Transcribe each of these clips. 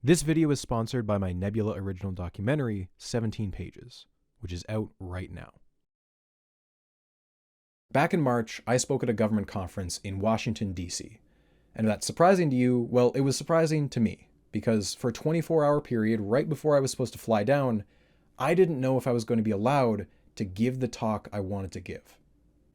This video is sponsored by my Nebula original documentary, 17 Pages, which is out right now. Back in March, I spoke at a government conference in Washington, D.C. And if that's surprising to you, well, it was surprising to me, because for a 24-hour period right before I was supposed to fly down, I didn't know if I was going to be allowed to give the talk I wanted to give.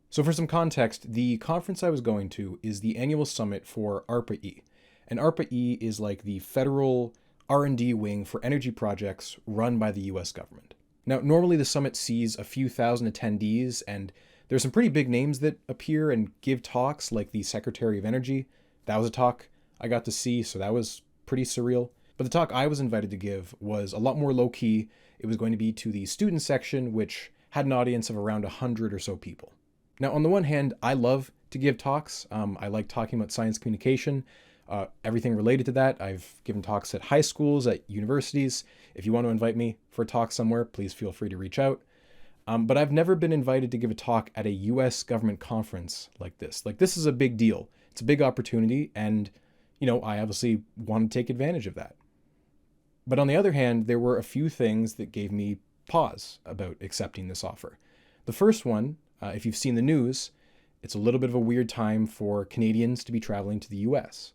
So for some context, the conference I was going to is the annual summit for ARPA-E. And ARPA-E is like the federal R&D wing for energy projects run by the US government. Now, normally the summit sees a few thousand attendees, and there's some pretty big names that appear and give talks, like the Secretary of Energy. That was a talk I got to see, so that was pretty surreal. But the talk I was invited to give was a lot more low-key. It was going to be to the student section, which had an audience of around 100 or so people. Now, on the one hand, I love to give talks. I like talking about science communication, everything related to that. I've given talks at high schools, at universities. If you want to invite me for a talk somewhere, please feel free to reach out. But I've never been invited to give a talk at a US government conference like this. Like, this is a big deal. It's a big opportunity, and, I obviously want to take advantage of that. But on the other hand, there were a few things that gave me pause about accepting this offer. The first one, if you've seen the news, it's a little bit of a weird time for Canadians to be traveling to the US.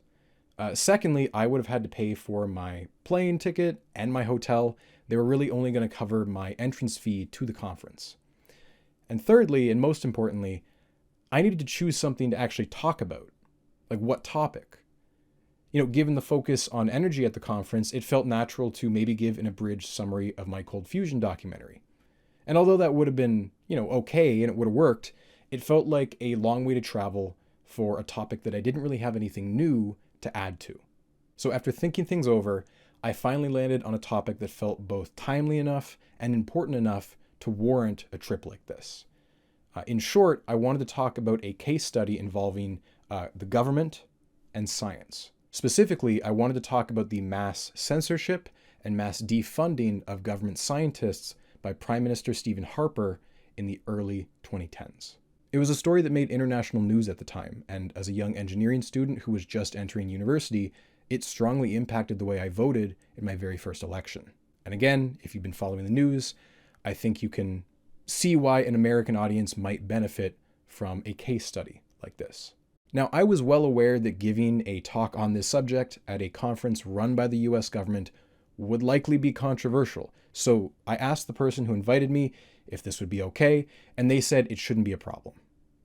Secondly, I would have had to pay for my plane ticket and my hotel. They were really only going to cover my entrance fee to the conference. And thirdly, and most importantly, I needed to choose something to actually talk about. Like, what topic? Given the focus on energy at the conference, it felt natural to maybe give an abridged summary of my cold fusion documentary. And although that would have been, okay, and it would have worked, it felt like a long way to travel for a topic that I didn't really have anything new to add to. So after thinking things over, I finally landed on a topic that felt both timely enough and important enough to warrant a trip like this. In short, I wanted to talk about a case study involving the government and science. Specifically, I wanted to talk about the mass censorship and mass defunding of government scientists by Prime Minister Stephen Harper in the early 2010s. It was a story that made international news at the time, and as a young engineering student who was just entering university, it strongly impacted the way I voted in my very first election. And again, if you've been following the news, I think you can see why an American audience might benefit from a case study like this. Now, I was well aware that giving a talk on this subject at a conference run by the US government would likely be controversial, so I asked the person who invited me if this would be okay, and they said it shouldn't be a problem.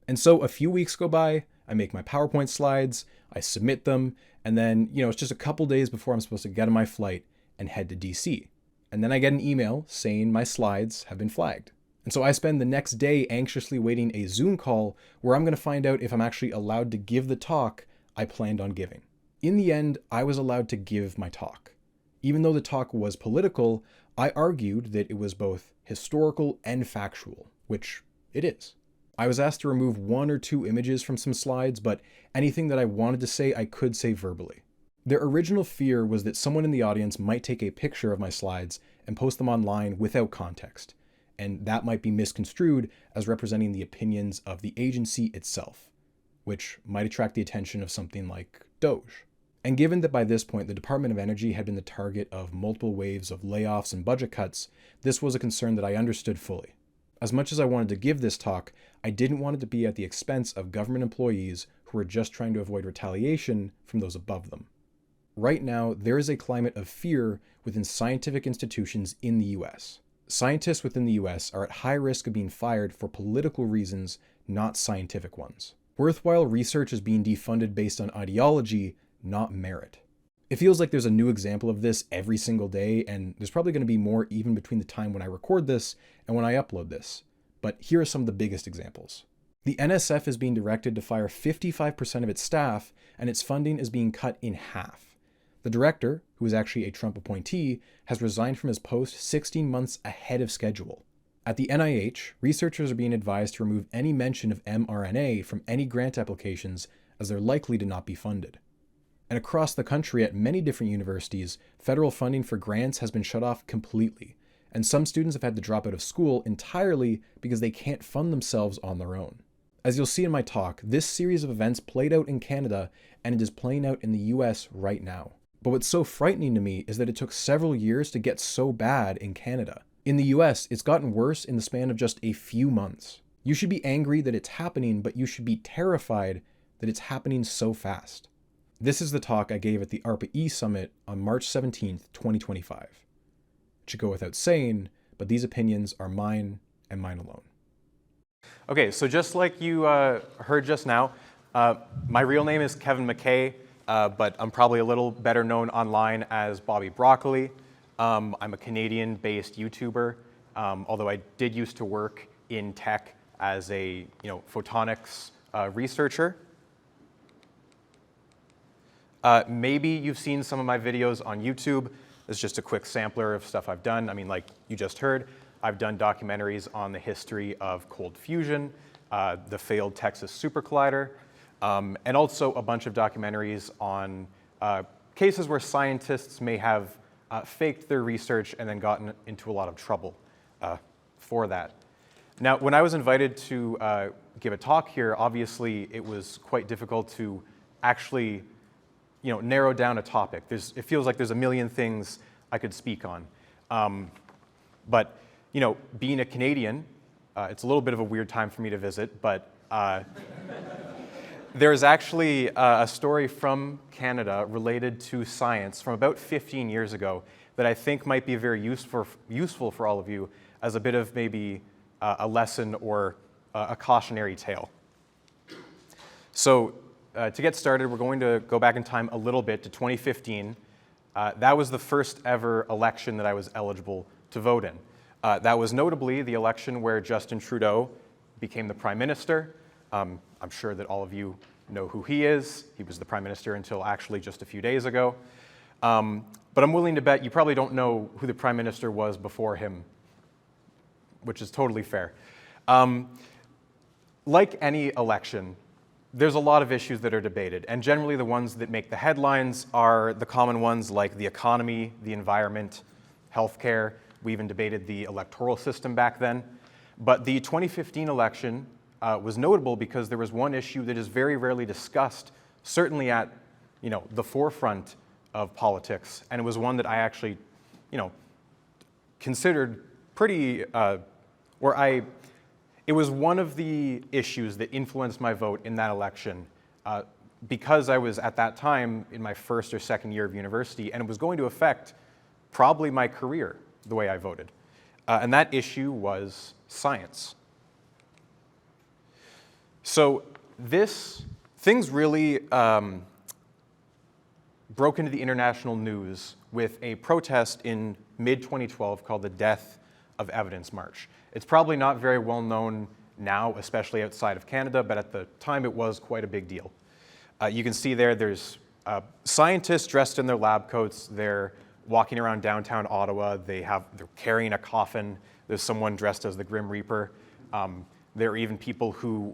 And so a few weeks go by, I make my PowerPoint slides, I submit them, and then, it's just a couple days before I'm supposed to get on my flight and head to DC. And then I get an email saying my slides have been flagged. And so I spend the next day anxiously waiting a Zoom call where I'm going to find out if I'm actually allowed to give the talk I planned on giving. In the end, I was allowed to give my talk. Even though the talk was political, I argued that it was both historical and factual, which it is. I was asked to remove 1 or 2 images from some slides, but anything that I wanted to say, I could say verbally. Their original fear was that someone in the audience might take a picture of my slides and post them online without context, and that might be misconstrued as representing the opinions of the agency itself, which might attract the attention of something like Doge. And given that by this point the Department of Energy had been the target of multiple waves of layoffs and budget cuts, this was a concern that I understood fully. As much as I wanted to give this talk, I didn't want it to be at the expense of government employees who were just trying to avoid retaliation from those above them. Right now, there is a climate of fear within scientific institutions in the US. Scientists within the US are at high risk of being fired for political reasons, not scientific ones. Worthwhile research is being defunded based on ideology, not merit. It feels like there's a new example of this every single day, and there's probably going to be more even between the time when I record this and when I upload this. But here are some of the biggest examples. The NSF is being directed to fire 55% of its staff, and its funding is being cut in half. The director, who is actually a Trump appointee, has resigned from his post 16 months ahead of schedule. At the NIH, researchers are being advised to remove any mention of mRNA from any grant applications, as they're likely to not be funded. And across the country at many different universities, federal funding for grants has been shut off completely, and some students have had to drop out of school entirely because they can't fund themselves on their own. As you'll see in my talk, this series of events played out in Canada, and it is playing out in the US right now. But what's so frightening to me is that it took several years to get so bad in Canada. In the US, it's gotten worse in the span of just a few months. You should be angry that it's happening, but you should be terrified that it's happening so fast. This is the talk I gave at the ARPA-E Summit on March 17th, 2025. It should go without saying, but these opinions are mine and mine alone. Okay, so just like you heard just now, my real name is Kevin McKay, but I'm probably a little better known online as BobbyBroccoli. I'm a Canadian-based YouTuber, although I did used to work in tech as a photonics researcher. Maybe you've seen some of my videos on YouTube. This is just a quick sampler of stuff I've done. I mean, like you just heard, I've done documentaries on the history of cold fusion, the failed Texas super collider, and also a bunch of documentaries on cases where scientists may have faked their research and then gotten into a lot of trouble for that. Now, when I was invited to give a talk here, obviously it was quite difficult to actually narrow down a topic. It feels like there's a million things I could speak on. But being a Canadian, it's a little bit of a weird time for me to visit, but there's actually a story from Canada related to science from about 15 years ago that I think might be very useful for all of you as a bit of maybe a lesson or a cautionary tale. So to get started, we're going to go back in time a little bit to 2015. That was the first ever election that I was eligible to vote in. That was notably the election where Justin Trudeau became the Prime Minister. I'm sure that all of you know who he is. He was the Prime Minister until actually just a few days ago. But I'm willing to bet you probably don't know who the Prime Minister was before him, which is totally fair. Like any election, there's a lot of issues that are debated, and generally the ones that make the headlines are the common ones like the economy, the environment, healthcare. We even debated the electoral system back then. But the 2015 election was notable because there was one issue that is very rarely discussed, certainly at the forefront of politics, and it was one that I actually considered pretty, it was one of the issues that influenced my vote in that election because I was at that time in my first or second year of university, and it was going to affect probably my career, the way I voted. And that issue was science. So things really broke into the international news with a protest in mid-2012 called the Death of Evidence March. It's probably not very well known now, especially outside of Canada, but at the time it was quite a big deal. You can see there's scientists dressed in their lab coats. They're walking around downtown Ottawa. They're carrying a coffin. There's someone dressed as the Grim Reaper. There are even people who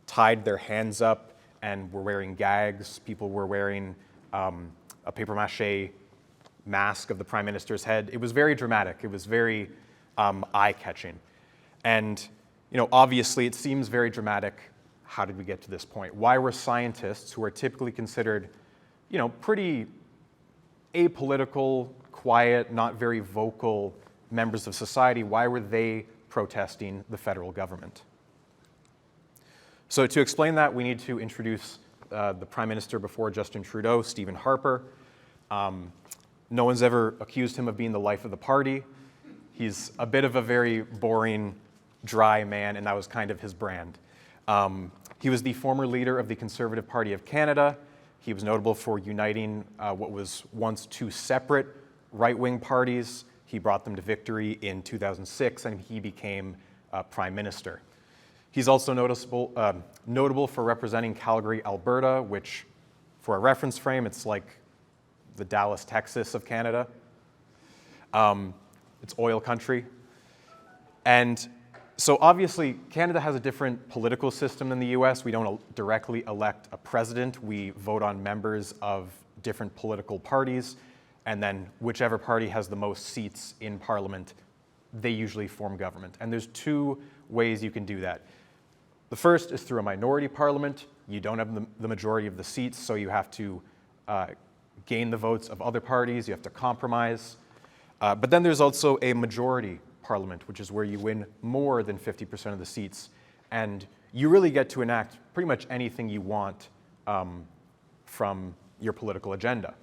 tied their hands up and were wearing gags. People were wearing a papier-mâché mask of the Prime Minister's head. It was very dramatic. It was very eye-catching. And obviously it seems very dramatic. How did we get to this point? Why were scientists, who are typically considered pretty apolitical, quiet, not very vocal members of society, why were they protesting the federal government? So to explain that, we need to introduce the Prime Minister before Justin Trudeau, Stephen Harper. No one's ever accused him of being the life of the party. He's a bit of a very boring, dry man, and that was kind of his brand. He was the former leader of the Conservative Party of Canada. He was notable for uniting what was once two separate right-wing parties. He brought them to victory in 2006, and he became Prime Minister. He's also notable for representing Calgary, Alberta, which, for a reference frame, it's like the Dallas, Texas of Canada. It's oil country. And so obviously, Canada has a different political system than the US. We don't directly elect a president. We vote on members of different political parties, and then whichever party has the most seats in Parliament, they usually form government. And there's two ways you can do that. The first is through a minority parliament. You don't have the majority of the seats, so you have to gain the votes of other parties, you have to compromise. But then there's also a majority parliament, which is where you win more than 50% of the seats, and you really get to enact pretty much anything you want from your political agenda.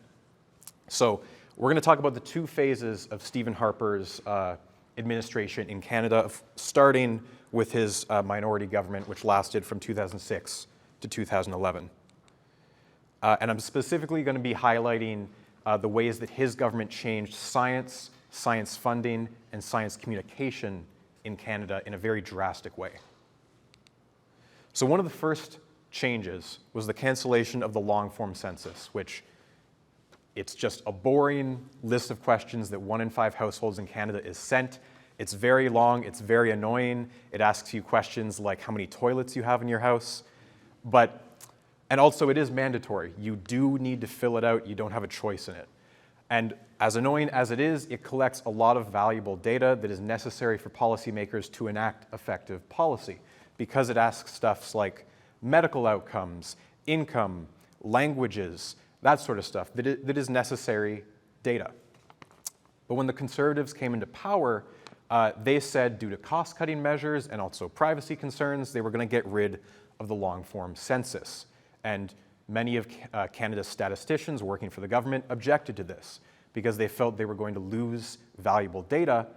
So we're going to talk about the two phases of Stephen Harper's administration in Canada, starting with his minority government, which lasted from 2006 to 2011. And I'm specifically going to be highlighting the ways that his government changed science, science funding, and science communication in Canada in a very drastic way. So one of the first changes was the cancellation of the long-form census, which it's just a boring list of questions that 1 in 5 households in Canada is sent. It's very long, it's very annoying. It asks you questions like how many toilets you have in your house. And also it is mandatory. You do need to fill it out, you don't have a choice in it. And as annoying as it is, it collects a lot of valuable data that is necessary for policymakers to enact effective policy, because it asks stuff like medical outcomes, income, languages, that sort of stuff, that is necessary data. But when the Conservatives came into power, they said due to cost-cutting measures and also privacy concerns, they were going to get rid of the long-form census. And many of Canada's statisticians working for the government objected to this because they felt they were going to lose valuable data.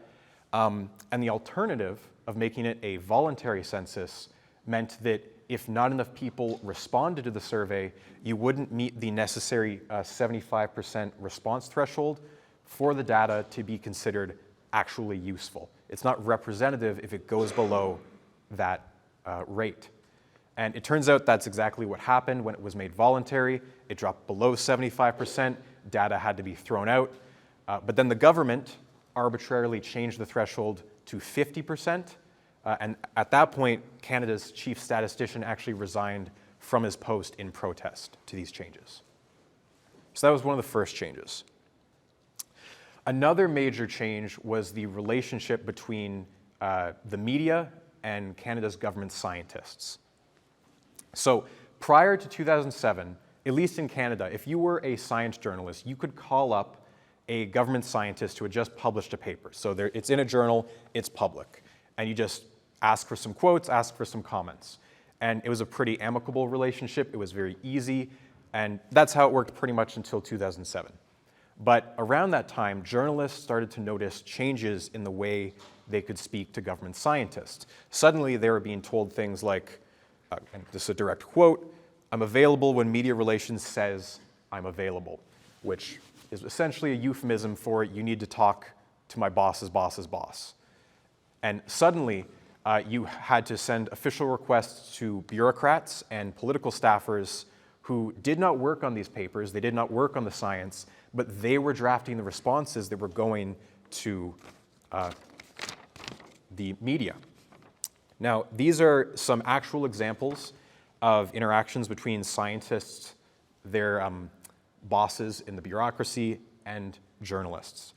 And the alternative of making it a voluntary census meant that if not enough people responded to the survey, you wouldn't meet the necessary 75% response threshold for the data to be considered actually useful. It's not representative if it goes below that rate. And it turns out that's exactly what happened when it was made voluntary. It dropped below 75%, data had to be thrown out. But then the government arbitrarily changed the threshold to 50%. And at that point, Canada's chief statistician actually resigned from his post in protest to these changes. So that was one of the first changes. Another major change was the relationship between the media and Canada's government scientists. So prior to 2007, at least in Canada, if you were a science journalist, you could call up a government scientist who had just published a paper. So it's in a journal, it's public. And you just ask for some quotes, ask for some comments. And it was a pretty amicable relationship. It was very easy. And that's how it worked pretty much until 2007. But around that time, journalists started to notice changes in the way they could speak to government scientists. Suddenly, they were being told things like, and this is a direct quote, "I'm available when media relations says I'm available," which is essentially a euphemism for you need to talk to my boss's boss's boss. And suddenly, you had to send official requests to bureaucrats and political staffers who did not work on these papers, they did not work on the science, but they were drafting the responses that were going to the media. Now, these are some actual examples of interactions between scientists, their bosses in the bureaucracy, and journalists.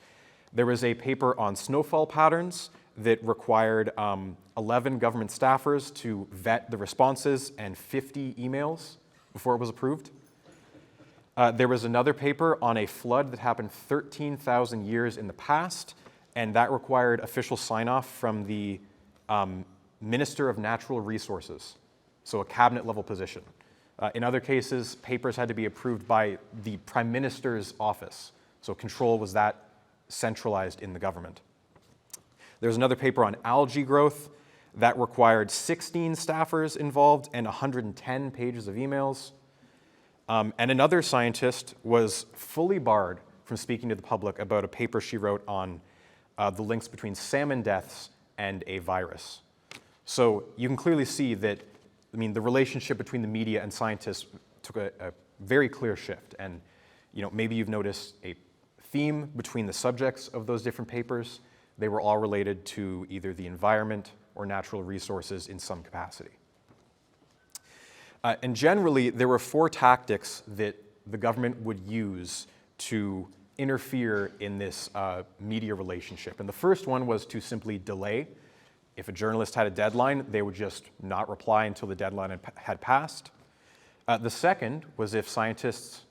There was a paper on snowfall patterns that required 11 government staffers to vet the responses and 50 emails before it was approved. There was another paper on a flood that happened 13,000 years in the past, and that required official sign-off from the Minister of Natural Resources, so a cabinet-level position. In other cases, papers had to be approved by the Prime Minister's office, so control was that centralized in the government. There's another paper on algae growth that required 16 staffers involved and 110 pages of emails. And another scientist was fully barred from speaking to the public about a paper she wrote on the links between salmon deaths and a virus. So you can clearly see that, the relationship between the media and scientists took a very clear shift. And, maybe you've noticed a theme between the subjects of those different papers. They were all related to either the environment or natural resources in some capacity. And generally, there were 4 tactics that the government would use to interfere in this media relationship. And the first one was to simply delay. If a journalist had a deadline, they would just not reply until the deadline had passed. The second was if scientists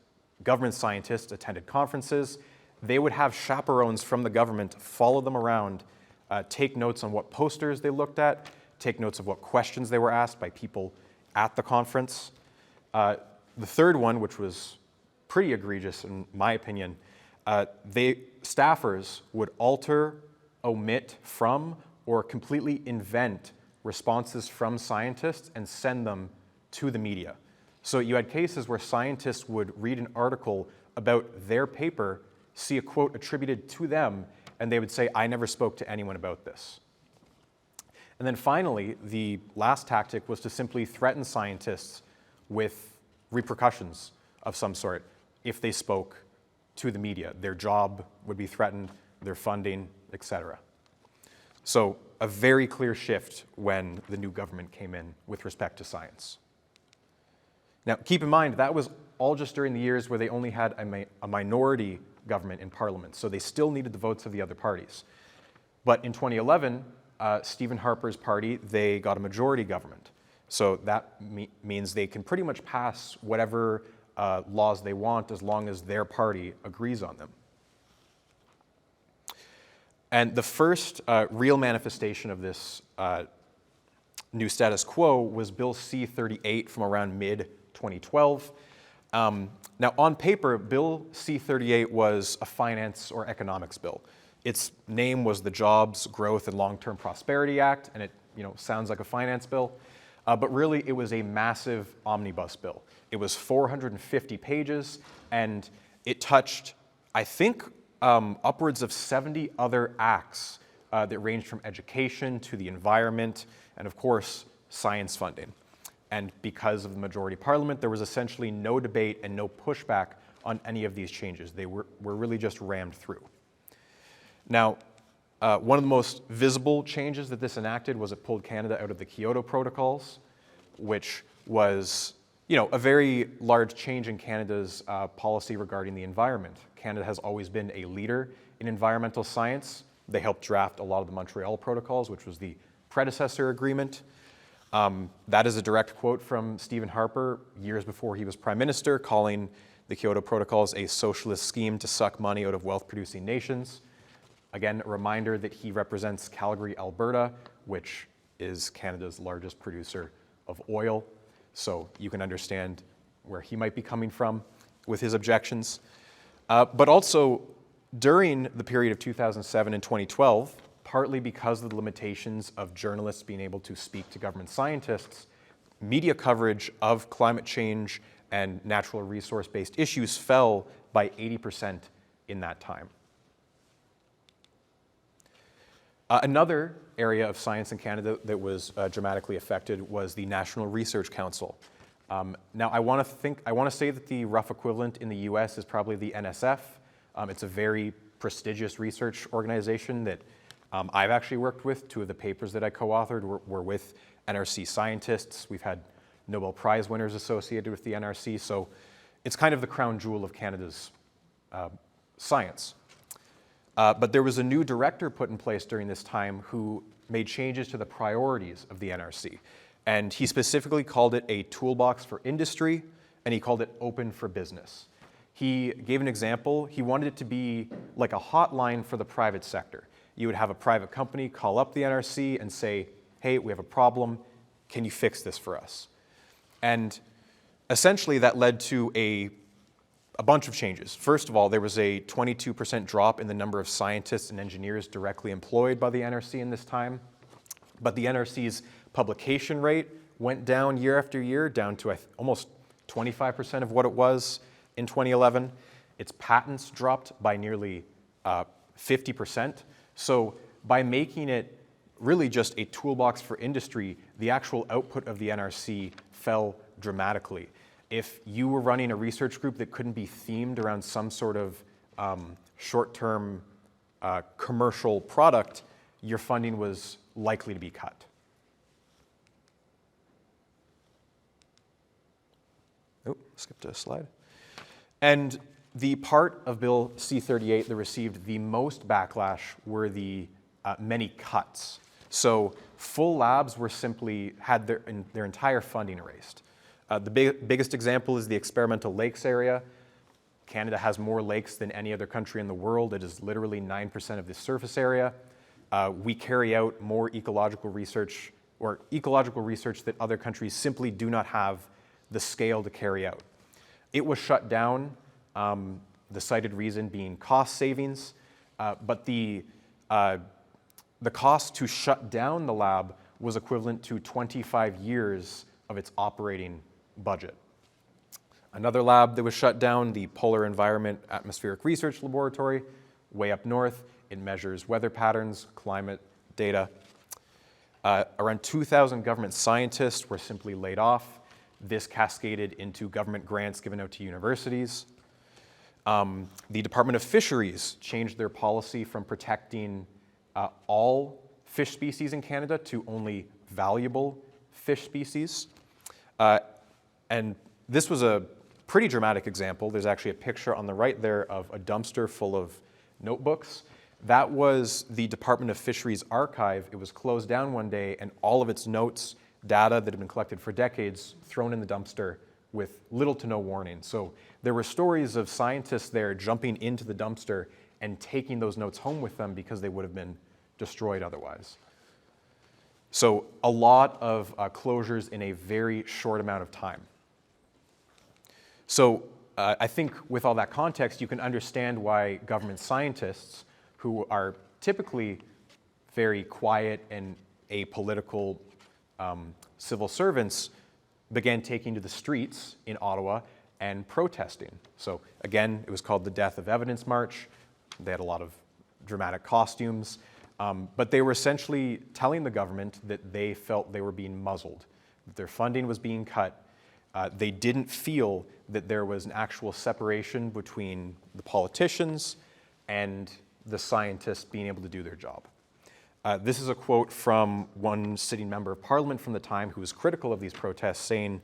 government scientists attended conferences. They would have chaperones from the government follow them around, take notes on what posters they looked at, take notes of what questions they were asked by people at the conference. The third one, which was pretty egregious in my opinion, staffers would alter, omit from, or completely invent responses from scientists and send them to the media. So you had cases where scientists would read an article about their paper, see a quote attributed to them, and they would say, "I never spoke to anyone about this." And then finally, the last tactic was to simply threaten scientists with repercussions of some sort if they spoke to the media. Their job would be threatened, their funding, etc. So a very clear shift when the new government came in with respect to science. Now, keep in mind, that was all just during the years where they only had a minority government in parliament, so they still needed the votes of the other parties. But in 2011, Stephen Harper's party, they got a majority government. So that means they can pretty much pass whatever laws they want as long as their party agrees on them. And the first real manifestation of this new status quo was Bill C-38 from around mid-2012. Now, on paper, Bill C-38 was a finance or economics bill. Its name was the Jobs, Growth, and Long-Term Prosperity Act, and it sounds like a finance bill. But really, it was a massive omnibus bill. It was 450 pages, and it touched, I think, upwards of 70 other acts that ranged from education to the environment, and of course, science funding. And because of the majority parliament, there was essentially no debate and no pushback on any of these changes. They were really just rammed through. Now, one of the most visible changes that this enacted was it pulled Canada out of the Kyoto Protocols, which was a very large change in Canada's policy regarding the environment. Canada has always been a leader in environmental science. They helped draft a lot of the Montreal Protocols, which was the predecessor agreement. That is a direct quote from Stephen Harper years before he was Prime Minister, calling the Kyoto Protocols a socialist scheme to suck money out of wealth-producing nations. Again, a reminder that he represents Calgary, Alberta, which is Canada's largest producer of oil. So you can understand where he might be coming from with his objections. But also, during the period of 2007 and 2012, partly because of the limitations of journalists being able to speak to government scientists, media coverage of climate change and natural resource-based issues fell by 80% in that time. Another area of science in Canada that was dramatically affected was the National Research Council. Now, I want to say that the rough equivalent in the US is probably the NSF. It's a very prestigious research organization that I've actually worked with. Two of the papers that I co-authored were with NRC scientists. We've had Nobel Prize winners associated with the NRC, so it's kind of the crown jewel of Canada's science. But there was a new director put in place during this time who made changes to the priorities of the NRC. And he specifically called it a toolbox for industry, and he called it open for business. He gave an example. He wanted it to be like a hotline for the private sector. You would have a private company call up the NRC and say, "Hey, we have a problem. Can you fix this for us?" And essentially that led to a bunch of changes. First of all, there was a 22% drop in the number of scientists and engineers directly employed by the NRC in this time. But the NRC's publication rate went down year after year, down to almost 25% of what it was in 2011. Its patents dropped by nearly 50%. So by making it really just a toolbox for industry, the actual output of the NRC fell dramatically. If you were running a research group that couldn't be themed around some sort of short-term commercial product, your funding was likely to be cut. Oh, skipped a slide. And the part of Bill C-38 that received the most backlash were the many cuts. So full labs were simply had their entire funding erased. The biggest example is the experimental lakes area. Canada has more lakes than any other country in the world. It is literally 9% of the surface area. We carry out more ecological research that other countries simply do not have the scale to carry out. It was shut down, the cited reason being cost savings, but the cost to shut down the lab was equivalent to 25 years of its operating budget. Another lab that was shut down, the Polar Environment Atmospheric Research Laboratory, way up north. It measures weather patterns, climate data. Around 2,000 government scientists were simply laid off. This cascaded into government grants given out to universities. The Department of Fisheries changed their policy from protecting all fish species in Canada to only valuable fish species. And this was a pretty dramatic example. There's actually a picture on the right there of a dumpster full of notebooks. That was the Department of Fisheries archive. It was closed down one day, and all of its notes, data that had been collected for decades, thrown in the dumpster with little to no warning. So there were stories of scientists there jumping into the dumpster and taking those notes home with them because they would have been destroyed otherwise. So a lot of closures in a very short amount of time. So I think with all that context, you can understand why government scientists, who are typically very quiet and apolitical civil servants, began taking to the streets in Ottawa and protesting. So again, it was called the Death of Evidence March. They had a lot of dramatic costumes, but they were essentially telling the government that they felt they were being muzzled, that their funding was being cut. They didn't feel that there was an actual separation between the politicians and the scientists being able to do their job. This is a quote from one sitting member of parliament from the time who was critical of these protests, saying,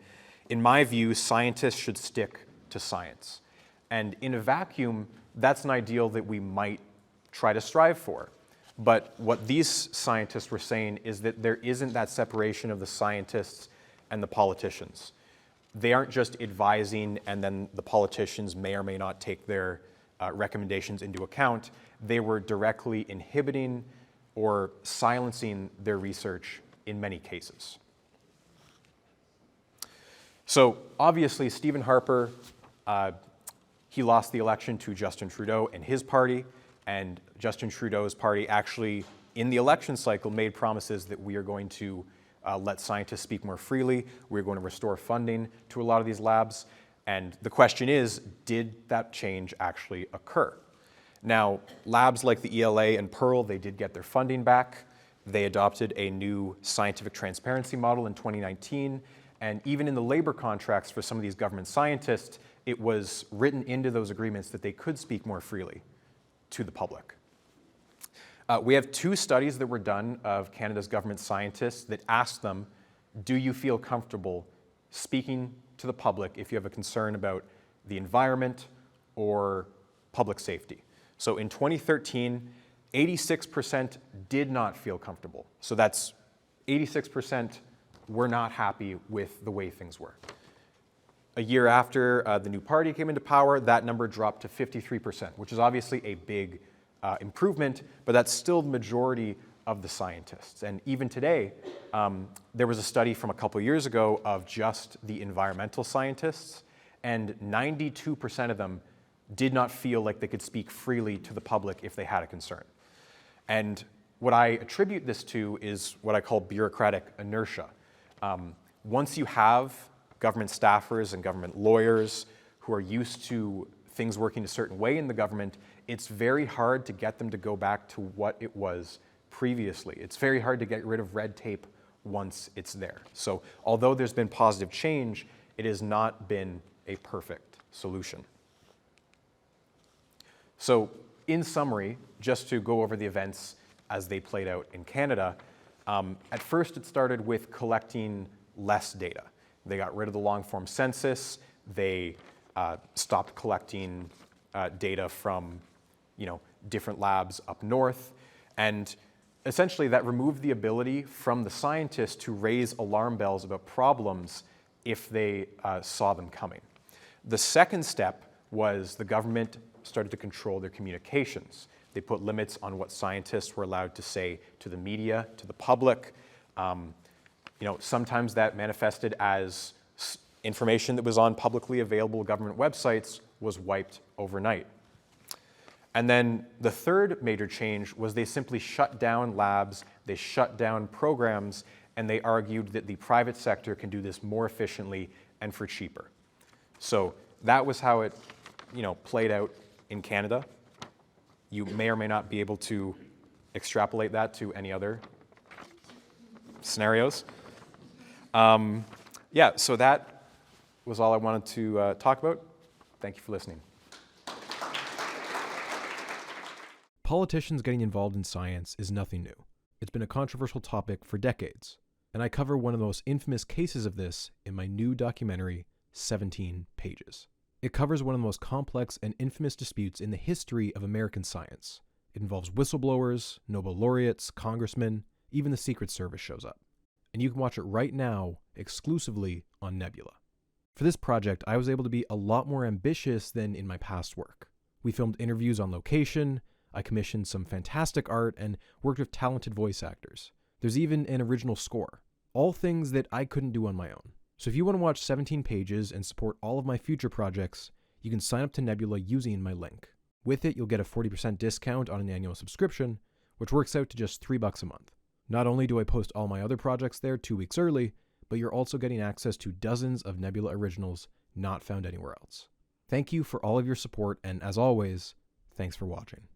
"In my view, scientists should stick to science." And in a vacuum, that's an ideal that we might try to strive for. But what these scientists were saying is that there isn't that separation of the scientists and the politicians. They aren't just advising and then the politicians may or may not take their recommendations into account. They were directly inhibiting or silencing their research in many cases. So obviously, Stephen Harper, he lost the election to Justin Trudeau and his party, and Justin Trudeau's party actually, in the election cycle, made promises that we are going to let scientists speak more freely. We're going to restore funding to a lot of these labs. And the question is, did that change actually occur? Now, labs like the ELA and Pearl, they did get their funding back. They adopted a new scientific transparency model in 2019. And even in the labor contracts for some of these government scientists, it was written into those agreements that they could speak more freely to the public. We have 2 studies that were done of Canada's government scientists that asked them, do you feel comfortable speaking to the public if you have a concern about the environment or public safety? So in 2013, 86% did not feel comfortable. So that's 86% were not happy with the way things were. A year after the new party came into power, that number dropped to 53%, which is obviously a big improvement, but that's still the majority of the scientists. And even today, there was a study from a couple years ago of just the environmental scientists, and 92% of them did not feel like they could speak freely to the public if they had a concern. And what I attribute this to is what I call bureaucratic inertia. Once you have government staffers and government lawyers who are used to things working a certain way in the government, it's very hard to get them to go back to what it was previously. It's very hard to get rid of red tape once it's there. So although there's been positive change, it has not been a perfect solution. So in summary, just to go over the events as they played out in Canada, at first it started with collecting less data. They got rid of the long-form census. They stopped collecting data from different labs up north. And essentially that removed the ability from the scientists to raise alarm bells about problems if they saw them coming. The second step was the government started to control their communications. They put limits on what scientists were allowed to say to the media, to the public. Sometimes that manifested as information that was on publicly available government websites was wiped overnight. And then the third major change was they simply shut down labs, they shut down programs, and they argued that the private sector can do this more efficiently and for cheaper. So that was how it, played out in Canada. You may or may not be able to extrapolate that to any other scenarios. So that was all I wanted to talk about. Thank you for listening. Politicians getting involved in science is nothing new. It's been a controversial topic for decades, and I cover one of the most infamous cases of this in my new documentary, 17 Pages. It covers one of the most complex and infamous disputes in the history of American science. It involves whistleblowers, Nobel laureates, congressmen, even the Secret Service shows up. And you can watch it right now exclusively on Nebula. For this project, I was able to be a lot more ambitious than in my past work. We filmed interviews on location, I commissioned some fantastic art, and worked with talented voice actors. There's even an original score. All things that I couldn't do on my own. So if you want to watch 17 Pages and support all of my future projects, you can sign up to Nebula using my link. With it, you'll get a 40% discount on an annual subscription, which works out to just $3 a month. Not only do I post all my other projects there 2 weeks early, but you're also getting access to dozens of Nebula originals not found anywhere else. Thank you for all of your support, and as always, thanks for watching.